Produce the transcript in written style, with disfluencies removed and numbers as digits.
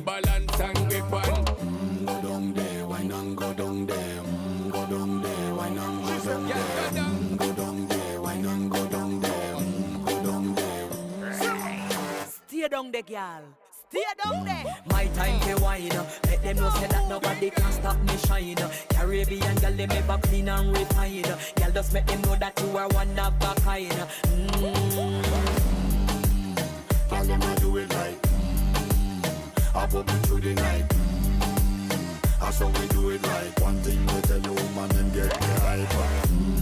balance and grip on. Go down there, wine and go down there. Go down there, wine and go down there. Go down there, wine and go down there. Go down there. Stay down there, girl. Stay down there. My time to wine. Let them know say that nobody can stop me shine. Caribbean girl, they make up clean and refine. Girl, just make them know that you are one of a kind. Girl, them a do it right. I bubble through the night. That's how we do it right. One thing we tell you, woman, them get the hype.